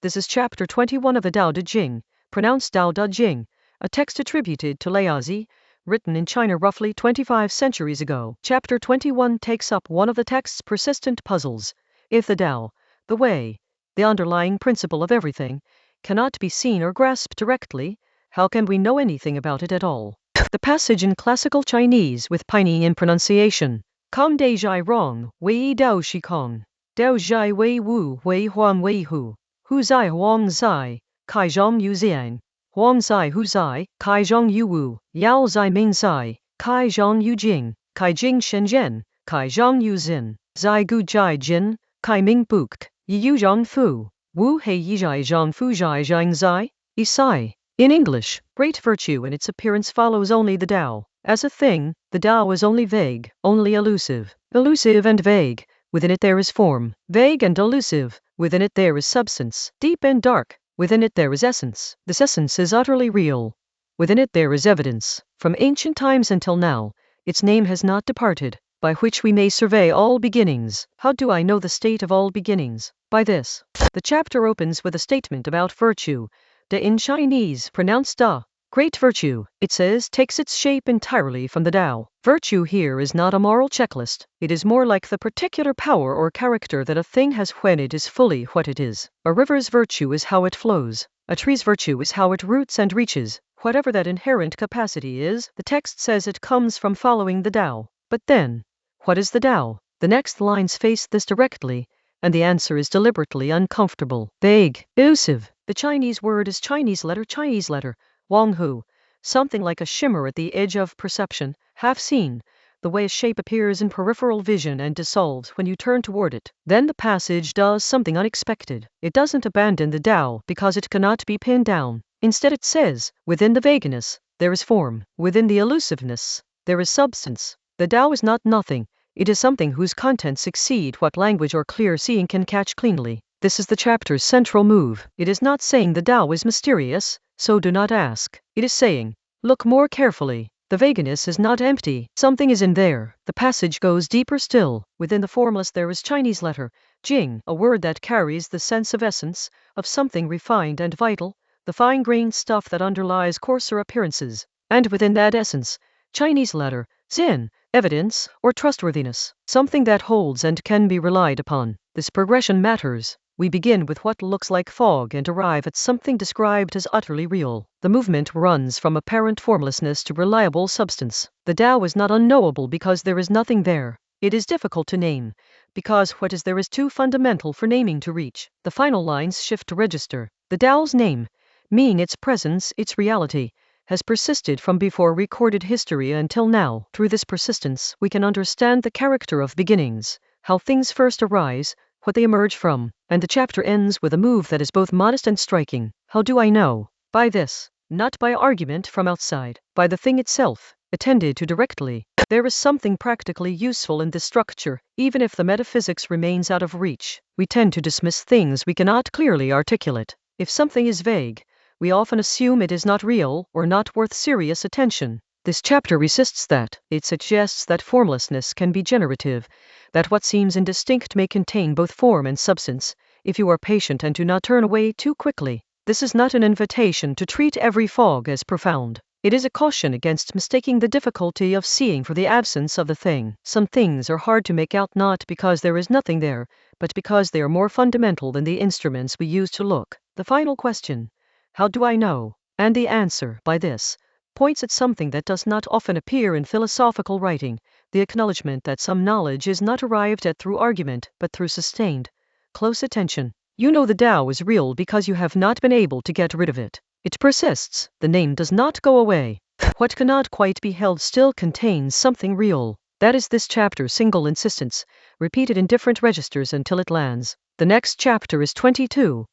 This is chapter 21 of the Dao De Jing, pronounced Dao De Jing, a text attributed to Laozi, written in China roughly 25 centuries ago. Chapter 21 takes up one of the text's persistent puzzles. If the Dao, the way, the underlying principle of everything, cannot be seen or grasped directly, how can we know anything about it at all? The passage in classical Chinese with pinyin pronunciation. Kong de zhai rong, wei dao shi kong. Dao zhai wei wu, wei huang wei hu. Hu zai huang zai, kai zhong yu xiàng. Huang zai hu zai, kai zhong yu wu. Yao zai ming zai, kai zhong yu jing. Kai jing shen zhēn, kai zhong yu zhēn. Zai gu jai jin, kai ming buk. Yu zhong fu. Wu hei yi zhai zhong fu zhai zhang zai. Isai. In English, great virtue in its appearance follows only the Tao. As a thing, the Tao is only vague, only elusive. Elusive and vague, within it there is form. Vague and elusive, within it there is substance. Deep and dark, within it there is essence. This essence is utterly real. Within it there is evidence. From ancient times until now, its name has not departed, by which we may survey all beginnings. How do I know the state of all beginnings? By this. The chapter opens with a statement about virtue. De in Chinese, pronounced da. Great virtue, it says, takes its shape entirely from the Tao. Virtue here is not a moral checklist. It is more like the particular power or character that a thing has when it is fully what it is. A river's virtue is how it flows. A tree's virtue is how it roots and reaches. Whatever that inherent capacity is, the text says it comes from following the Tao. But then, what is the Tao? The next lines face this directly, and the answer is deliberately uncomfortable. Vague, elusive. The Chinese word is Chinese letter, Wang Hu, something like a shimmer at the edge of perception, half seen, the way a shape appears in peripheral vision and dissolves when you turn toward it. Then the passage does something unexpected. It doesn't abandon the Tao because it cannot be pinned down. Instead it says, within the vagueness, there is form. Within the elusiveness, there is substance. The Tao is not nothing. It is something whose contents exceed what language or clear seeing can catch cleanly. This is the chapter's central move. It is not saying the Tao is mysterious, so do not ask. It is saying, look more carefully. The vagueness is not empty. Something is in there. The passage goes deeper still. Within the formless there is Chinese letter, jīng, a word that carries the sense of essence, of something refined and vital, the fine-grained stuff that underlies coarser appearances. And within that essence, Chinese letter, zhēn, evidence or trustworthiness, something that holds and can be relied upon. This progression matters. We begin with what looks like fog and arrive at something described as utterly real. The movement runs from apparent formlessness to reliable substance. The Tao is not unknowable because there is nothing there. It is difficult to name, because what is there is too fundamental for naming to reach. The final lines shift to register. The Tao's name, meaning its presence, its reality, has persisted from before recorded history until now. Through this persistence, we can understand the character of beginnings, how things first arise, what they emerge from, and the chapter ends with a move that is both modest and striking. How do I know? By this, not by argument from outside, by the thing itself, attended to directly. There is something practically useful in this structure, even if the metaphysics remains out of reach. We tend to dismiss things we cannot clearly articulate. If something is vague, we often assume it is not real or not worth serious attention. This chapter resists that. It suggests that formlessness can be generative, that what seems indistinct may contain both form and substance, if you are patient and do not turn away too quickly. This is not an invitation to treat every fog as profound. It is a caution against mistaking the difficulty of seeing for the absence of the thing. Some things are hard to make out not because there is nothing there, but because they are more fundamental than the instruments we use to look. The final question, how do I know? And the answer, by this, points at something that does not often appear in philosophical writing, the acknowledgement that some knowledge is not arrived at through argument, but through sustained, close attention. You know the Tao is real because you have not been able to get rid of it. It persists. The name does not go away. What cannot quite be held still contains something real. That is this chapter's single insistence, repeated in different registers until it lands. The next chapter is 22.